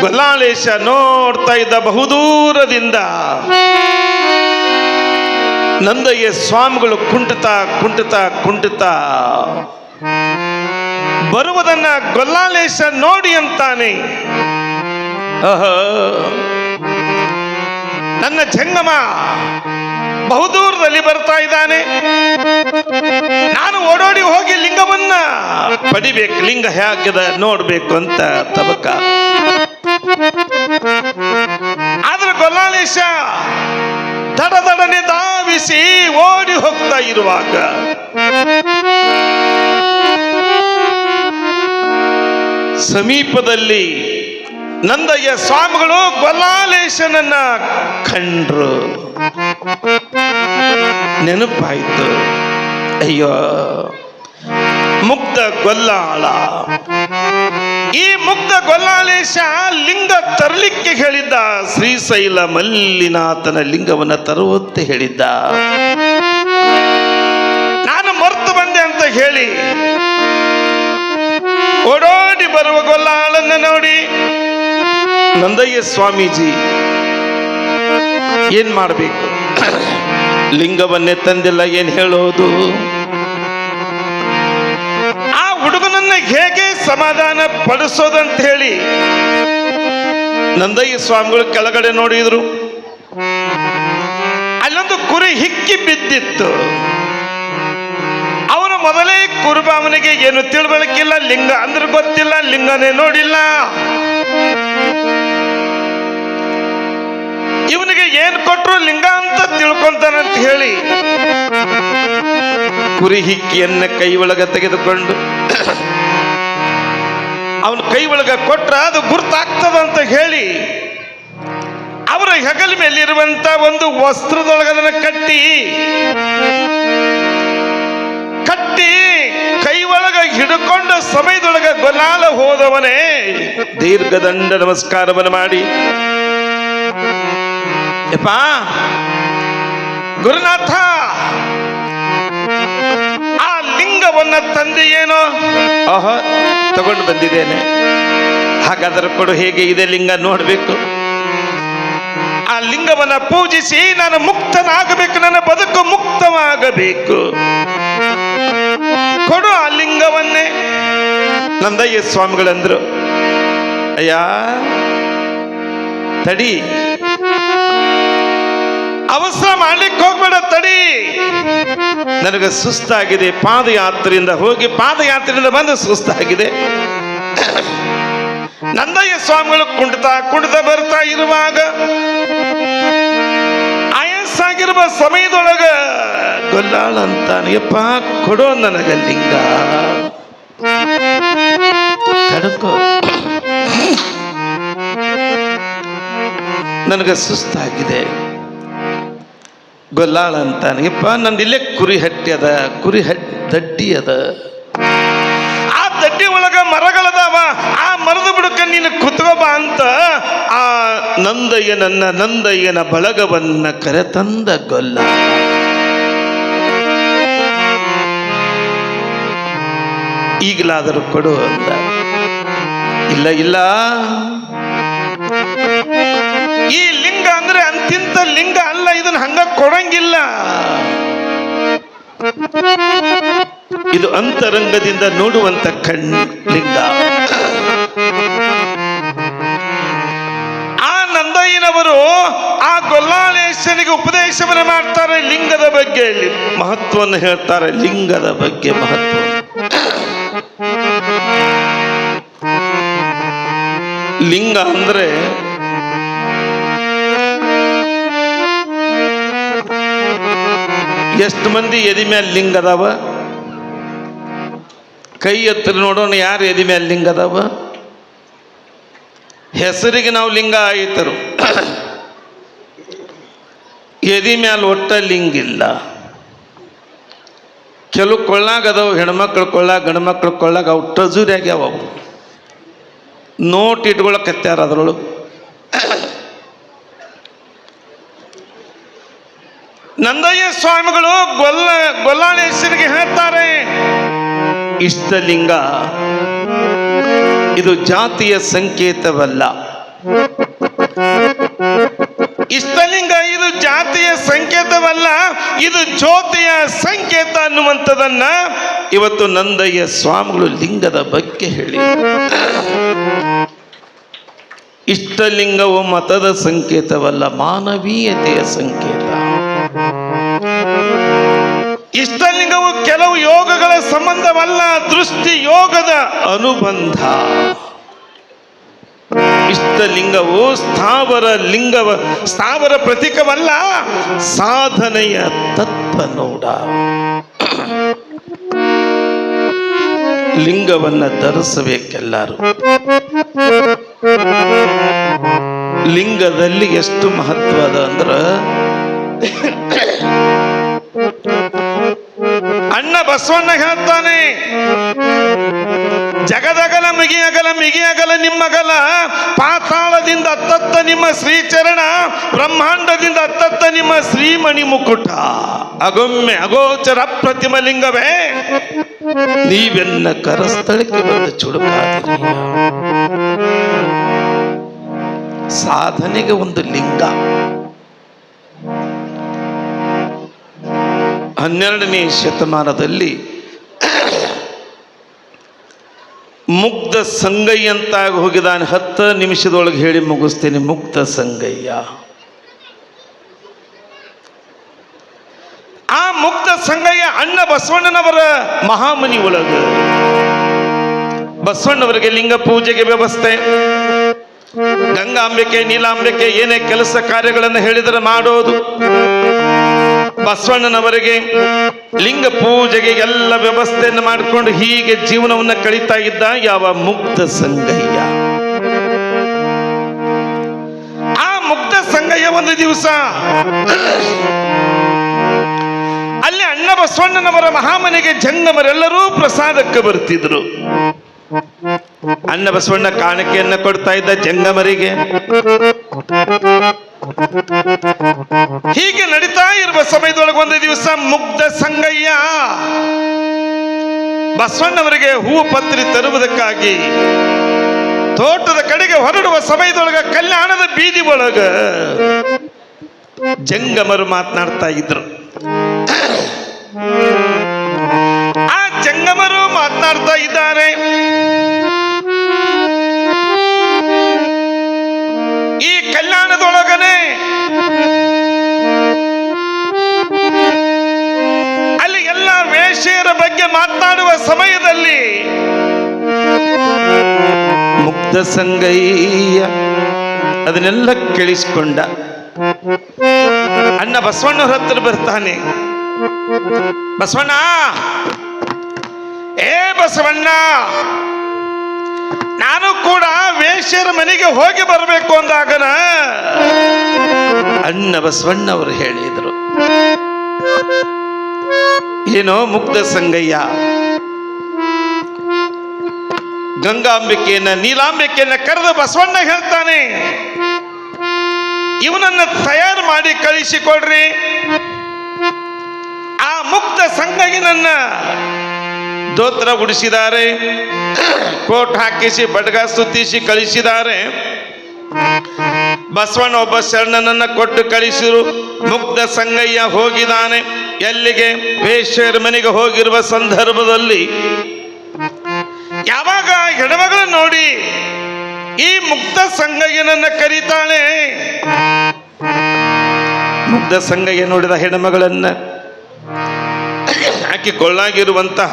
ಗೊಲ್ಲಾಳೇಶ ನೋಡ್ತಾ ಇದ್ದ ಬಹುದೂರದಿಂದ ನಂದಯ್ಯ ಸ್ವಾಮಿಗಳು ಕುಂಟುತ್ತಾ ಬರುವುದನ್ನ ಗೊಲ್ಲಾಳೇಶ ನೋಡಿ ಅಂತಾನೆ, ನನ್ನ ಜಂಗಮ ಬಹುದೂರದಲ್ಲಿ ಬರ್ತಾ ಇದ್ದಾನೆ, ನಾನು ಓಡೋಡಿ ಹೋಗಿ ಲಿಂಗವನ್ನ ಪಡಿಬೇಕು, ಲಿಂಗ ಹೇಗದ ನೋಡ್ಬೇಕು ಅಂತ ತಬಕ. ಆದ್ರೆ ಗೊಲ್ಲಾಳೇಶ ದಡದಡನೆ ಧಾವಿಸಿ ಓಡಿ ಹೋಗ್ತಾ ಇರುವಾಗ ಸಮೀಪದಲ್ಲಿ ನಂದಯ್ಯ ಸ್ವಾಮಿಗಳು ಗೊಲ್ಲಾಳೇಶನನ್ನ ಕಂಡ್ರು. ನೆನಪಾಯ್ತು, ಅಯ್ಯೋ ಮುಗ್ಧ ಗೊಲ್ಲಾಳ, ಈ ಮುಗ್ಧ ಗೊಲ್ಲಾಳೇಶ ಲಿಂಗ ತರಲಿಕ್ಕೆ ಹೇಳಿದ್ದ, ಶ್ರೀಶೈಲ ಮಲ್ಲಿನಾಥನ ಲಿಂಗವನ್ನು ತರುವಂತೆ ಹೇಳಿದ್ದ. ನಾನು ಮರ್ತು ಬಂದೆ ಅಂತ ಹೇಳಿ ಓಡೋಡಿ ಬರುವ ಗೊಲ್ಲಾಳನ್ನ ನೋಡಿ ನಂದಯ್ಯ ಸ್ವಾಮೀಜಿ ಏನ್ ಮಾಡಬೇಕು, ಲಿಂಗವನ್ನೇ ತಂದಿಲ್ಲ, ಏನ್ ಹೇಳೋದು? ಆ ಹುಡುಗನನ್ನ ಹೇಗೆ ಸಮಾಧಾನ ಪಡಿಸೋದಂತ ಹೇಳಿ ನಂದಯ್ಯ ಸ್ವಾಮಿಗಳು ಕೆಳಗಡೆ ನೋಡಿದ್ರು. ಅಲ್ಲೊಂದು ಕುರಿ ಹಿಕ್ಕಿ ಬಿದ್ದಿತ್ತು. ಅವನು ಮೊದಲೇ ಕುರುಬ, ಅವನಿಗೆ ಏನು ತಿಳುವಳಿಕಿಲ್ಲ, ಲಿಂಗ ಅಂದ್ರೆ ಗೊತ್ತಿಲ್ಲ, ಲಿಂಗನೇ ನೋಡಿಲ್ಲ. ಇವನಿಗೆ ಏನ್ ಕೊಟ್ರು ಲಿಂಗ ಅಂತ ತಿಳ್ಕೊಂತಾನಂತ ಹೇಳಿ ಕುರಿ ಹಿಕ್ಕಿಯನ್ನ ಕೈ ಒಳಗ ತೆಗೆದುಕೊಂಡು ಅವನ ಕೈ ಒಳಗ ಕೊಟ್ರ ಅದು ಗುರ್ತಾಗ್ತದಂತ ಹೇಳಿ ಅವರ ಹೆಗಲ ಮೇಲಿರುವಂತ ಒಂದು ವಸ್ತ್ರದೊಳಗದನ್ನ ಕಟ್ಟಿ ಕೈ ಒಳಗ ಹಿಡ್ಕೊಂಡ ಸಮಯದೊಳಗ ಗೊಲ್ಲಾಳ ಹೋದವನೇ ದೀರ್ಘದಂಡ ನಮಸ್ಕಾರವನ್ನು ಮಾಡಿ, ಯಪ್ಪ ಗುರುನಾಥ, ಆ ಲಿಂಗವನ್ನ ತಂದೆಯೇನೋ? ತಗೊಂಡು ಬಂದಿದ್ದೇನೆ. ಹಾಗಾದ್ರೆ ಕೊಡು, ಹೇಗೆ ಇದೆ ಲಿಂಗ ನೋಡ್ಬೇಕು. ಆ ಲಿಂಗವನ್ನ ಪೂಜಿಸಿ ನಾನು ಮುಕ್ತನಾಗಬೇಕು, ನನ್ನ ಬದುಕು ಮುಕ್ತವಾಗಬೇಕು. ಕೊಡು ಆ ಲಿಂಗವನ್ನೇ. ನಂದಯ್ಯ ಸ್ವಾಮಿಗಳಂದ್ರು, ಅಯ್ಯ ತಡಿ, ಅವಸರ ಮಾಡ್ಲಿಕ್ಕೆ ಹೋಗ್ಬೇಡ, ತಡಿ, ನನಗೆ ಸುಸ್ತಾಗಿದೆ, ಪಾದಯಾತ್ರೆಯಿಂದ ಹೋಗಿ ಪಾದಯಾತ್ರೆಯಿಂದ ಬಂದು ಸುಸ್ತಾಗಿದೆ. ನಂದಯ್ಯ ಸ್ವಾಮಿಗಳು ಕುಂಟತಾ ಬರ್ತಾ ಇರುವಾಗ ಆಯಸ್ಸಾಗಿರುವ ಸಮಯದೊಳಗ ಗೊಲ್ಲಾಳ ಅಂತಾನೆ, ಯಪ್ಪ ಕೊಡೋ ನನಗ ಲಿಂಗ, ತಡ್ಕೋ, ನನಗೆ ಸುಸ್ತಾಗಿದೆ. ಗೊಲ್ಲಾಳ ಅಂತಾನೆ, ಯಪ್ಪ ನಂದಿಲ್ಲೇ ಕುರಿ ಹಟ್ಟಿ ಅದ, ದಡ್ಡಿ ಅದ, ಆ ದಡ್ಡಿ ಮರಗಳದಾವ, ಆ ಮರದ ಬುಡಕ ನೀನು ಕುತ್ಕೋಬಾ ಅಂತ ಆ ನಂದಯ್ಯನ ಬಳಗವನ್ನ ಕರೆತಂದ ಗೊಲ್ಲ. ಈಗಲಾದರೂ ಕೊಡು ಅಂದ. ಇಲ್ಲ ಇಲ್ಲ, ಈ ಲಿಂಗ ಅಂದ್ರೆ ಅಂತಿಂತ ಲಿಂಗ ಅಲ್ಲ, ಇದನ್ನ ಹಂಗ ಕೊಡಂಗಿಲ್ಲ. ಇದು ಅಂತರಂಗದಿಂದ ನೋಡುವಂತ ಲಿಂಗ. ಆ ನಂದಯ್ಯನವರು ಆ ಗೊಲ್ಲಾಳೇಶನಿಗೆ ಉಪದೇಶವನ್ನು ಮಾಡ್ತಾರೆ, ಲಿಂಗದ ಬಗ್ಗೆ ಮಹತ್ವವನ್ನು ಹೇಳ್ತಾರೆ. ಲಿಂಗದ ಬಗ್ಗೆ ಮಹತ್ವ. ಲಿಂಗ ಅಂದ್ರೆ ಎಷ್ಟು ಮಂದಿ ಎದಿ ಮೇಲೆ ಲಿಂಗ ಅದಾವ? ಕೈ ಎತ್ತರ ನೋಡೋಣ, ಯಾರು ಎದಿ ಮೇಲೆ ಲಿಂಗ ಅದಾವ? ಹೆಸರಿಗೆ ನಾವು ಲಿಂಗ ಆಯ್ತರು, ಎದಿ ಮೇಲೆ ಒಟ್ಟ ಲಿಂಗ ಇಲ್ಲ. ಕೆಲವು ಕೊಳ್ಳಾಗ ಅದಾವ, ಹೆಣ್ಮಕ್ಳು ಕೊಳ್ಳಾಗ, ಗಂಡ್ಮಕ್ಳು ಕೊಳ್ಳಾಗ ಅವು ಟಜೂರಿ ಆಗ್ಯಾವ. ಅವು ನೋಟ್ ಇಟ್ಕೊಳಕತ್ಯಾರ ಅದ್ರೊಳಗೆ. ನಂದಯ್ಯ ಸ್ವಾಮಿಗಳು ಗೊಲ್ಲಾಳೇಶ್ವರಿಗೆ ಹೇಳ್ತಾರೆ, ಇಷ್ಟಲಿಂಗ ಇದು ಜಾತಿಯ ಸಂಕೇತವಲ್ಲ. ಇಷ್ಟಲಿಂಗ ಇದು ಜಾತಿಯ ಸಂಕೇತವಲ್ಲ, ಇದು ಜ್ಯೋತಿಯ ಸಂಕೇತ ಅನ್ನುವಂಥದ್ದನ್ನ ಇವತ್ತು ನಂದಯ್ಯ ಸ್ವಾಮಿಗಳು ಲಿಂಗದ ಬಗ್ಗೆ ಹೇಳಿ. ಇಷ್ಟಲಿಂಗವು ಮತದ ಸಂಕೇತವಲ್ಲ, ಮಾನವೀಯತೆಯ ಸಂಕೇತ. ಇಷ್ಟಲಿಂಗವು ಕೆಲವು ಯೋಗಗಳ ಸಂಬಂಧವಲ್ಲ, ದೃಷ್ಟಿ ಯೋಗದ ಅನುಬಂಧ. ಇಷ್ಟಲಿಂಗವು ಸ್ಥಾವರ ಪ್ರತೀಕವಲ್ಲ, ಸಾಧನೆಯ ತತ್ವ ನೋಡ. ಲಿಂಗವನ್ನ ಧರಿಸಬೇಕೆಲ್ಲರೂ. ಲಿಂಗದಲ್ಲಿ ಎಷ್ಟು ಮಹತ್ವ ಅದ ಅಂದ್ರ, ಅಣ್ಣ ಬಸವಣ್ಣ ಹೇಳ್ತಾನೆ, ಜಗದಗಲ ಮಿಗಿಯಗಲ ನಿಮ್ಮಗಲ, ಪಾತಾಳದಿಂದ ಅತ್ತತ್ತ ನಿಮ್ಮ ಶ್ರೀಚರಣ, ಬ್ರಹ್ಮಾಂಡದಿಂದ ಅತ್ತತ್ತ ನಿಮ್ಮ ಶ್ರೀಮಣಿ ಮುಕುಟ. ಅಗೊಮ್ಮೆ ಅಗೋಚರ ಪ್ರತಿಮ ಲಿಂಗವೇ, ನೀವೆನ್ನ ಕರಸ್ಥಳಕ್ಕೆ ಬಂದ ಚುಡುಕಾದಿರಿ. ಸಾಧನೆಗೆ ಒಂದು ಲಿಂಗ. 12ನೇ ಶತಮಾನದಲ್ಲಿ ಮುಗ್ಧ ಸಂಗಯ್ಯ ಅಂತ ಹೋಗಿದ್ದಾನೆ. 10 ನಿಮಿಷದೊಳಗೆ ಹೇಳಿ ಮುಗಿಸ್ತೇನೆ. ಮುಗ್ಧ ಸಂಗಯ್ಯ, ಆ ಮುಗ್ಧ ಸಂಗಯ್ಯ ಅಣ್ಣ ಬಸವಣ್ಣನವರ ಮಹಾಮನಿ ಒಳಗ ಬಸವಣ್ಣವರಿಗೆ ಲಿಂಗ ಪೂಜೆಗೆ ವ್ಯವಸ್ಥೆ. ಗಂಗಾಂಬಿಕೆ ನೀಲಾಂಬಿಕೆ ಏನೇ ಕೆಲಸ ಕಾರ್ಯಗಳನ್ನು ಹೇಳಿದರೆ ಮಾಡೋದು. ಬಸವಣ್ಣನವರಿಗೆ ಲಿಂಗ ಪೂಜೆಗೆ ಎಲ್ಲ ವ್ಯವಸ್ಥೆಯನ್ನು ಮಾಡಿಕೊಂಡು ಹೀಗೆ ಜೀವನವನ್ನು ಕಳೀತಾ ಇದ್ದ ಯಾವ ಮುಗ್ಧ ಸಂಗಯ್ಯ. ಆ ಮುಗ್ಧ ಸಂಗಯ್ಯ ಒಂದು ದಿವಸ ಅಲ್ಲಿ ಅಣ್ಣ ಬಸವಣ್ಣನವರ ಮಹಾಮನೆಗೆ ಜಂಗಮರೆಲ್ಲರೂ ಪ್ರಸಾದಕ್ಕೆ ಬರ್ತಿದ್ರು. ಅಣ್ಣ ಬಸವಣ್ಣ ಕಾಣಿಕೆಯನ್ನು ಕೊಡ್ತಾ ಇದ್ದ ಜಂಗಮರಿಗೆ. ಹೀಗೆ ನಡೀತಾ ಇರುವ ಸಮಯದೊಳಗೆ ಒಂದು ದಿವಸ ಮುಗ್ಧ ಸಂಗಯ್ಯ ಬಸವಣ್ಣವರಿಗೆ ಹೂವು ಪತ್ರಿ ತರುವುದಕ್ಕಾಗಿ ತೋಟದ ಕಡೆಗೆ ಹೊರಡುವ ಸಮಯದೊಳಗ ಕಲ್ಯಾಣದ ಬೀದಿ ಒಳಗ ಜಂಗಮರು ಮಾತನಾಡ್ತಾ ಇದ್ರು. ಆ ಜಂಗಮರು ಮಾತನಾಡ್ತಾ ಇದ್ದಾರೆ, ಈ ಕಲ್ಯಾಣದೊಳಗನೆ ಅಲ್ಲಿ ಎಲ್ಲ ವೇಶ್ಯೆಯರ ಬಗ್ಗೆ ಮಾತನಾಡುವ ಸಮಯದಲ್ಲಿ ಮುಗ್ಧ ಸಂಗಯ್ಯ ಅದನ್ನೆಲ್ಲ ಕೇಳಿಸಿಕೊಂಡ. ಅಣ್ಣ ಬಸವಣ್ಣವ್ರ ಹತ್ರ ಬರ್ತಾನೆ. ಬಸವಣ್ಣ, ಏ ಬಸವಣ್ಣ, ನಾನು ಕೂಡ ವೇಶ್ಯರ ಮನೆಗೆ ಹೋಗಿ ಬರಬೇಕು ಅಂದಾಗನ ಅಣ್ಣ ಬಸವಣ್ಣ ಅವರು ಹೇಳಿದರು, ಏನೋ ಮುಗ್ಧ ಸಂಗಯ್ಯ, ಗಂಗಾಂಬಿಕೆಯನ್ನ ನೀಲಾಂಬಿಕೆಯನ್ನ ಕರೆದು ಬಸವಣ್ಣ ಹೇಳ್ತಾನೆ, ಇವನನ್ನ ತಯಾರು ಮಾಡಿ ಕಳಿಸಿಕೊಡ್ರಿ. ಆ ಮುಕ್ತ ಸಂಗಯ್ಯನನ್ನ ದೋತ್ರ ಉಡಿಸಿದ್ದಾರೆ, ಕೋಟ್ ಹಾಕಿಸಿ ಬಡ್ಗ ಸುತ್ತಿಸಿ ಕಳಿಸಿದ್ದಾರೆ. ಬಸವಣ್ಣ ಒಬ್ಬ ಶರಣನನ್ನ ಕೊಟ್ಟು ಕಳಿಸಿರು. ಮುಕ್ತ ಸಂಗಯ್ಯ ಹೋಗಿದ್ದಾನೆ. ಎಲ್ಲಿಗೆ? ವೇಶ್ಯರ ಮನೆಗೆ ಹೋಗಿರುವ ಸಂದರ್ಭದಲ್ಲಿ ಯಾವಾಗ ಹೆಣ್ಮಗಳು ನೋಡಿ ಈ ಮುಕ್ತ ಸಂಗಯ್ಯನನ್ನ ಕರೀತಾಳೆ. ಮುಕ್ತ ಸಂಗಯ್ಯ ನೋಡಿದ ಹೆಣ್ಮಗಳನ್ನ ಆಕೆ ಕೊಳ್ಳಾಗಿರುವಂತಹ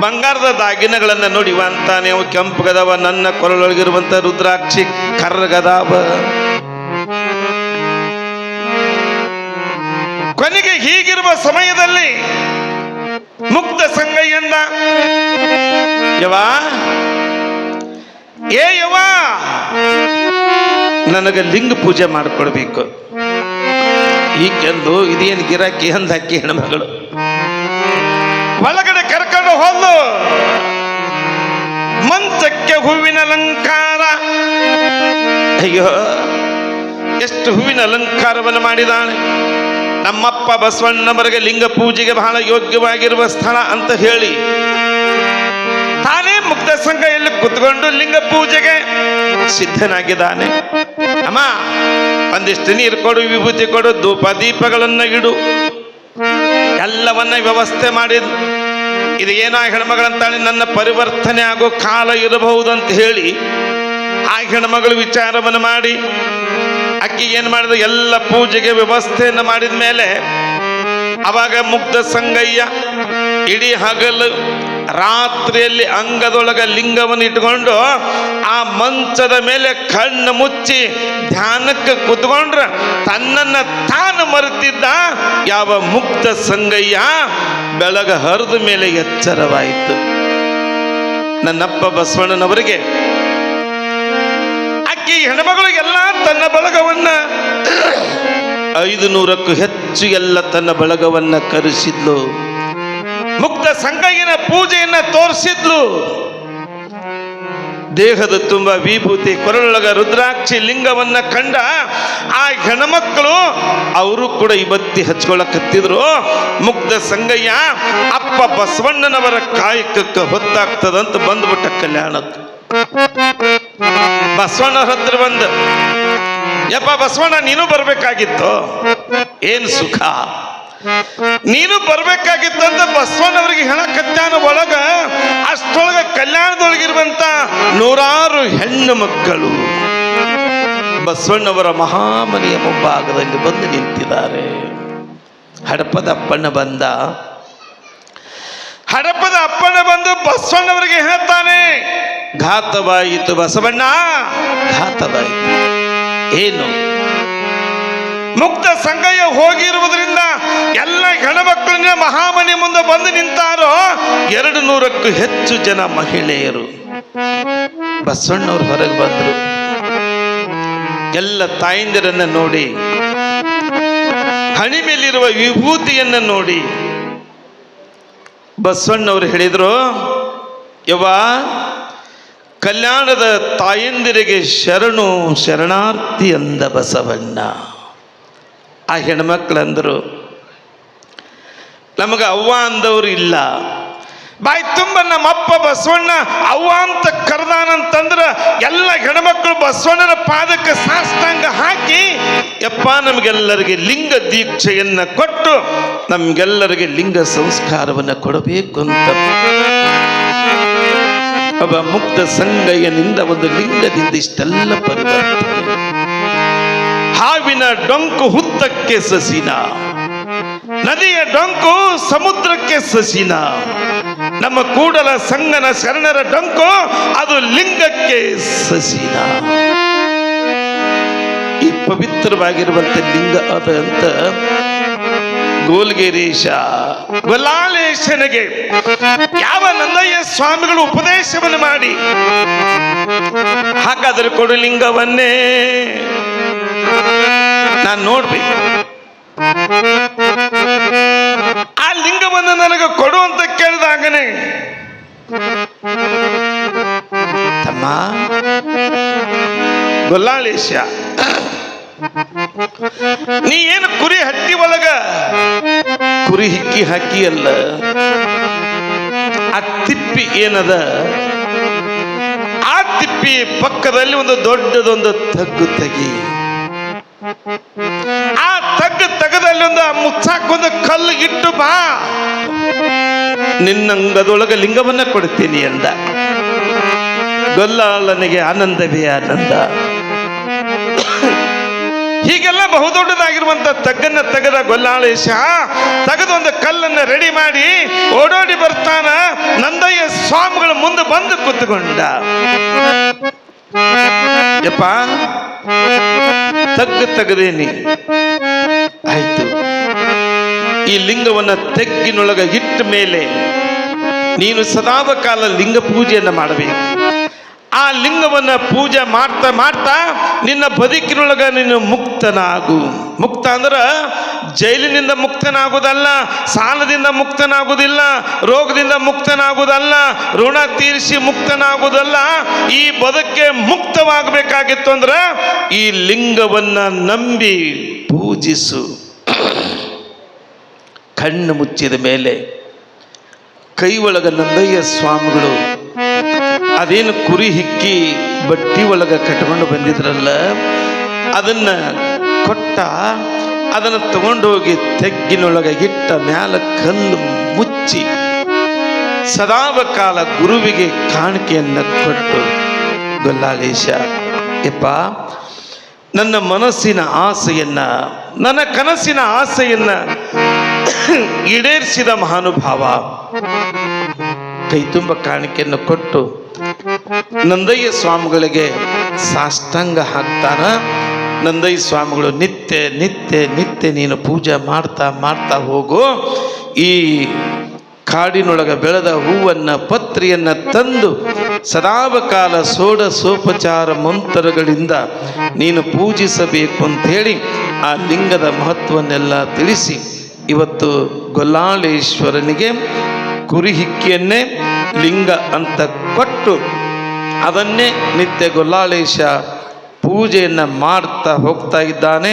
ಬಂಗಾರದ ದಾಗಿನಗಳನ್ನ ನೋಡಿವ ಅಂತಾನೆ, ಅವು ಕೆಂಪಗದವ, ನನ್ನ ಕೊರಳೊಳಗಿರುವಂತ ರುದ್ರಾಕ್ಷಿ ಕರ್ರಗದಾವ. ಕೊನೆಗೆ ಹೀಗಿರುವ ಸಮಯದಲ್ಲಿ ಮುಕ್ತ ಸಂಗಯ್ಯಂದ, ಯವಾ ಏ ಯವಾ, ನನಗೆ ಲಿಂಗ ಪೂಜೆ ಮಾಡಿಕೊಡ್ಬೇಕು. ಈಕೆಂದು ಇದೇನು ಗಿರಾಕಿ ಅಂದ ಹಾಕಿ ಹೆಣ್ಮಗಳು ಒಳಗಡೆ ಕರ್ಕೊಂಡು ಹೋದ್ಲು. ಮಂಚಕ್ಕೆ ಹೂವಿನ ಅಲಂಕಾರ. ಅಯ್ಯೋ, ಎಷ್ಟು ಹೂವಿನ ಅಲಂಕಾರವನ್ನು ಮಾಡಿದಾಳೆ. ನಮ್ಮಪ್ಪ ಬಸವಣ್ಣವರಿಗೆ ಲಿಂಗ ಪೂಜೆಗೆ ಬಹಳ ಯೋಗ್ಯವಾಗಿರುವ ಸ್ಥಳ ಅಂತ ಹೇಳಿ ತಾನೇ ಮುಕ್ತ ಸಂಘದಲ್ಲಿ ಕುತ್ಕೊಂಡು ಲಿಂಗ ಪೂಜೆಗೆ ಸಿದ್ಧನಾಗಿದ್ದಾನೆ. ಅಮ್ಮ, ಒಂದಿಷ್ಟು ನೀರು ಕೊಡು, ವಿಭೂತಿ ಕೊಡು, ಧೂಪ ದೀಪಗಳನ್ನ ಇಡು, ಎಲ್ಲವನ್ನ ವ್ಯವಸ್ಥೆ ಮಾಡಿದ್. ಇದು ಏನೋ ಹೆಣ್ಮಗಳಂತಾಳೆ, ನನ್ನ ಪರಿವರ್ತನೆ ಆಗೋ ಕಾಲ ಇರಬಹುದು ಅಂತ ಹೇಳಿ ಆ ಹೆಣ್ಮಗಳು ವಿಚಾರವನ್ನು ಮಾಡಿ ಅಕ್ಕಿ ಏನು ಮಾಡಿದ, ಎಲ್ಲ ಪೂಜೆಗೆ ವ್ಯವಸ್ಥೆಯನ್ನು ಮಾಡಿದ ಮೇಲೆ ಅವಾಗ ಮುಕ್ತ ಸಂಗಯ್ಯ ಇಡೀ ಹಗಲು ರಾತ್ರಿಯಲ್ಲಿ ಅಂಗದೊಳಗ ಲಿಂಗವನ್ನು ಇಟ್ಕೊಂಡು ಆ ಮಂಚದ ಮೇಲೆ ಕಣ್ಣು ಮುಚ್ಚಿ ಧ್ಯಾನಕ್ಕೆ ಕೂತ್ಕೊಂಡ್ರ ತನ್ನನ್ನ ತಾನು ಮರೆತಿದ್ದ ಯಾವ ಮುಕ್ತ ಸಂಗಯ್ಯ ಬೆಳಗ ಹರಿದ ಮೇಲೆ ಎಚ್ಚರವಾಯಿತು. ನನ್ನಪ್ಪ ಬಸವಣ್ಣನವರಿಗೆ ಅಕ್ಕಿ ಹೆಣ್ಮಗಳಿಗೆಲ್ಲ ತನ್ನ ಬಳಗವನ್ನ 500ಕ್ಕೂ ಹೆಚ್ಚು ಎಲ್ಲ ತನ್ನ ಬಳಗವನ್ನ ಕರೆಸಿದ್ಲು. ಮುಕ್ತ ಸಂಗಯ್ಯನ ಪೂಜೆಯನ್ನ ತೋರಿಸಿದ್ಲು. ದೇಹದ ತುಂಬ ವಿಭೂತಿ, ಕೊರಳೊಳಗ ರುದ್ರಾಕ್ಷಿ ಲಿಂಗವನ್ನ ಕಂಡ ಆ ಹೆಣ್ಮಕ್ಕಳು ಅವರು ಕೂಡ ಈ ಬತ್ತಿ ಹಚ್ಕೊಳ್ಳಕತ್ತಿದ್ರು. ಮುಕ್ತ ಸಂಗಯ್ಯ ಅಪ್ಪ ಬಸವಣ್ಣನವರ ಕಾಯಕಕ್ಕೆ ಹೊತ್ತಾಗ್ತದಂತ ಬಂದ್ಬಿಟ್ಟ ಕಲ್ಯಾಣಕ್ಕೆ. ಬಸವಣ್ಣವ್ರ ಹತ್ರ ಬಂದ, ಯಪ್ಪ ಬಸವಣ್ಣ, ನೀನು ಬರ್ಬೇಕಾಗಿತ್ತು. ಏನ್ ಸುಖ, ನೀನು ಬರ್ಬೇಕಾಗಿತ್ತಂತ ಬಸವಣ್ಣವರಿಗೆ ಹೇಳಕತ್ತಾನ. ಒಳಗ ಅಷ್ಟೊಳಗ ಕಲ್ಯಾಣದೊಳಗಿರುವಂತ 100 ಹೆಣ್ಣು ಮಕ್ಕಳು ಬಸವಣ್ಣವರ ಮಹಾಮನೆಯ ಮುಂಭಾಗದಲ್ಲಿ ಬಂದು ನಿಂತಿದ್ದಾರೆ. ಹಡಪದ ಅಪ್ಪಣ್ಣ ಬಂದ. ಹಡಪದ ಅಪ್ಪಣ್ಣ ಬಂದು ಬಸವಣ್ಣವರಿಗೆ ಹೇಳ್ತಾನೆ, ಘಾತವಾಯಿತು ಬಸವಣ್ಣ, ಘಾತವಾಯಿತು. ಏನು? ಮುಕ್ತ ಸಂಗಯ್ಯ ಹೋಗಿರುವುದರಿಂದ ಎಲ್ಲ ಹೆಣ್ಮಕ್ಕಳನ್ನ ಮಹಾಮನೆ ಮುಂದೆ ಬಂದು ನಿಂತಾರೋ 200ಕ್ಕೂ ಹೆಚ್ಚು ಜನ ಮಹಿಳೆಯರು. ಬಸವಣ್ಣವ್ರು ಹೊರಗೆ ಬಂದರು. ಎಲ್ಲ ತಾಯಂದಿರನ್ನ ನೋಡಿ, ಹಣಿ ಮೇಲಿರುವ ವಿಭೂತಿಯನ್ನ ನೋಡಿ ಬಸವಣ್ಣವ್ರು ಹೇಳಿದ್ರು, ಯವ್ವ, ಕಲ್ಯಾಣದ ತಾಯಂದಿರಿಗೆ ಶರಣು ಶರಣಾರ್ಥಿ ಅಂದ ಬಸವಣ್ಣ. ಆ ಹೆಣ್ಮಕ್ಳಂದರು, ನಮಗೆ ಅವ್ವ ಅಂದವರು ಇಲ್ಲ. ಬಾಯಿ ತುಂಬ ನಮ್ಮಪ್ಪ ಬಸವಣ್ಣ ಅವ್ವ ಅಂತ ಕರೆದಾನಂತಂದ್ರ ಎಲ್ಲ ಹೆಣ್ಮಕ್ಳು ಬಸವಣ್ಣನ ಪಾದಕ್ಕೆ ಸಾಷ್ಟಾಂಗ ಹಾಕಿ, ಯಪ್ಪ ನಮಗೆಲ್ಲರಿಗೆ ಲಿಂಗ ದೀಕ್ಷೆಯನ್ನ ಕೊಟ್ಟು ನಮ್ಗೆಲ್ಲರಿಗೆ ಲಿಂಗ ಸಂಸ್ಕಾರವನ್ನು ಕೊಡಬೇಕು ಅಂತ ಒಬ್ಬ ಮುಕ್ತ ಸಂಗಯ್ಯನಿಂದ ಒಂದು ಲಿಂಗದಿಂದ ಇಷ್ಟೆಲ್ಲ ಪರಿವರ್ತನೆ. ಹಾವಿನ ಡೊಂಕು ಹುತ್ತಕ್ಕೆ ಸಸಿನ, ನದಿಯ ಡೊಂಕು ಸಮುದ್ರಕ್ಕೆ ಸಸಿನ, ನಮ್ಮ ಕೂಡಲ ಸಂಗನ ಶರಣರ ಡೊಂಕು ಅದು ಲಿಂಗಕ್ಕೆ ಸಸಿನ. ಈ ಪವಿತ್ರವಾಗಿರುವಂತ ಲಿಂಗ ಅದ ಅಂತ ಗೋಲ್ಗಿರೀಶ ಗೊಲ್ಲಾಳೇಶನಿಗೆ ಯಾವ ನಂದಯ್ಯ ಸ್ವಾಮಿಗಳು ಉಪದೇಶವನ್ನು ಮಾಡಿ, ಹಾಗಾದ್ರೆ ಕೊಡು ಲಿಂಗವನ್ನೇ ನಾನು ನೋಡ್ಬೇಕು, ಆ ಲಿಂಗವನ್ನು ನನಗೆ ಕೊಡು ಅಂತ ಕೇಳಿದಾಗನೇ ಗೊಲ್ಲಾಳೇಶ, ನೀ ಏನು ಕುರಿ ಹಟ್ಟಿ ಒಳಗ ಕುರಿ ಹಿಕ್ಕಿ ಹಾಕಿ ಅಲ್ಲ, ಆ ತಿಪ್ಪಿ ಏನದ, ಆ ತಿಪ್ಪಿ ಪಕ್ಕದಲ್ಲಿ ಒಂದು ದೊಡ್ಡದೊಂದು ತಗ್ಗು ತೆಗಿ. ಆ ತಗ್ಗು ತೆಗದಲ್ಲಿ ಒಂದು ಮುಚ್ಚಾಕೊಂದು ಕಲ್ಲು ಇಟ್ಟು ಬಾ, ನಿನ್ನಂಗದೊಳಗ ಲಿಂಗವನ್ನ ಕೊಡ್ತೀನಿ ಅಂದ. ಗೊಲ್ಲಾಳನಿಗೆ ಆನಂದವೇ ಆನಂದ. ಹೀಗೆಲ್ಲ ಬಹುದೊಡ್ಡದಾಗಿರುವಂತ ತಗ್ಗನ್ನ ತೆಗೆದ ಗೊಲ್ಲಾಳೇಶ ತೆಗೆದೊಂದು ಕಲ್ಲನ್ನ ರೆಡಿ ಮಾಡಿ ಓಡೋಡಿ ಬರ್ತಾನ. ನಂದಯ್ಯ ಸ್ವಾಮಿಗಳ ಮುಂದೆ ಬಂದು ಕೂತ್ಕೊಂಡ. ಯಪ್ಪ, ತಗ್ಗು ತೆಗೆದೇನಿ, ಆಯ್ತು. ಈ ಲಿಂಗವನ್ನ ತೆಗ್ಗಿನೊಳಗ ಇಟ್ಟ ಮೇಲೆ ನೀನು ಸದಾವ ಕಾಲ ಲಿಂಗ ಪೂಜೆಯನ್ನ ಮಾಡಬೇಕು. ಆ ಲಿಂಗವನ್ನ ಪೂಜೆ ಮಾಡ್ತಾ ಮಾಡ್ತಾ ನಿನ್ನ ಬದುಕಿನೊಳಗ ನೀನು ಮುಕ್ತನಾಗು. ಮುಕ್ತ ಅಂದ್ರ ಜೈಲಿನಿಂದ ಮುಕ್ತನಾಗುವುದಲ್ಲ, ಸಾಲದಿಂದ ಮುಕ್ತನಾಗುವುದಿಲ್ಲ, ರೋಗದಿಂದ ಮುಕ್ತನಾಗುವುದಲ್ಲ, ಋಣ ತೀರಿಸಿ ಮುಕ್ತನಾಗುವುದಲ್ಲ. ಈ ಬದುಕೆ ಮುಕ್ತವಾಗಬೇಕಾಗಿತ್ತು ಅಂದ್ರೆ ಈ ಲಿಂಗವನ್ನ ನಂಬಿ ಪೂಜಿಸು. ಕಣ್ಣು ಮುಚ್ಚಿದ ಮೇಲೆ ಕೈ ಒಳಗ ನಂದಯ್ಯ ಸ್ವಾಮಿಗಳು ಅದೇನು ಕುರಿ ಹಿಕ್ಕಿ ಬಟ್ಟಿ ಒಳಗ ಕಟ್ಕೊಂಡು ಬಂದಿದ್ರಲ್ಲ, ಅದನ್ನ ಕೊಟ್ಟ. ಅದನ್ನು ತಗೊಂಡೋಗಿ ತೆಗ್ಗಿನೊಳಗ ಇಟ್ಟ ಮ್ಯಾಲ ಕಲ್ಲು ಮುಚ್ಚಿ ಸದಾವ ಕಾಲ ಗುರುವಿಗೆ ಕಾಣಿಕೆಯನ್ನ ಕೊಟ್ಟು, ಗೊಲ್ಲಾಳೇಶ, ಯಪ್ಪ, ನನ್ನ ಮನಸ್ಸಿನ ಆಸೆಯನ್ನ, ನನ್ನ ಕನಸಿನ ಆಸೆಯನ್ನ ಈಡೇರಿಸಿದ ಮಹಾನುಭಾವ, ಕೈ ತುಂಬ ಕಾಣಿಕೆಯನ್ನು ಕೊಟ್ಟು ನಂದಯ್ಯ ಸ್ವಾಮಿಗಳಿಗೆ ಸಾಷ್ಟಾಂಗ ಹಾಕ್ತಾನ. ನಂದಯ್ಯ ಸ್ವಾಮಿಗಳು ನಿತ್ಯ ನಿತ್ಯ ನಿತ್ಯ ನೀನು ಪೂಜೆ ಮಾಡ್ತಾ ಮಾಡ್ತಾ ಹೋಗು. ಈ ಕಾಡಿನೊಳಗ ಬೆಳೆದ ಹೂವನ್ನ ಪತ್ರಿಯನ್ನ ತಂದು ಸದಾವಕಾಲ ಷೋಡಶೋಪಚಾರ ಮಂತ್ರಗಳಿಂದ ನೀನು ಪೂಜಿಸಬೇಕು ಅಂಥೇಳಿ ಆ ಲಿಂಗದ ಮಹತ್ವನ್ನೆಲ್ಲ ತಿಳಿಸಿ ಇವತ್ತು ಗೊಲ್ಲಾಳೇಶ್ವರನಿಗೆ ಕುರಿ ಹಿಕ್ಕಿಯನ್ನೇ ಲಿಂಗ ಅಂತ ಕೊಟ್ಟು ಅದನ್ನೇ ನಿತ್ಯ ಗೊಲ್ಲಾಳೇಶ ಪೂಜೆಯನ್ನು ಮಾಡ್ತಾ ಹೋಗ್ತಾ ಇದ್ದಾನೆ.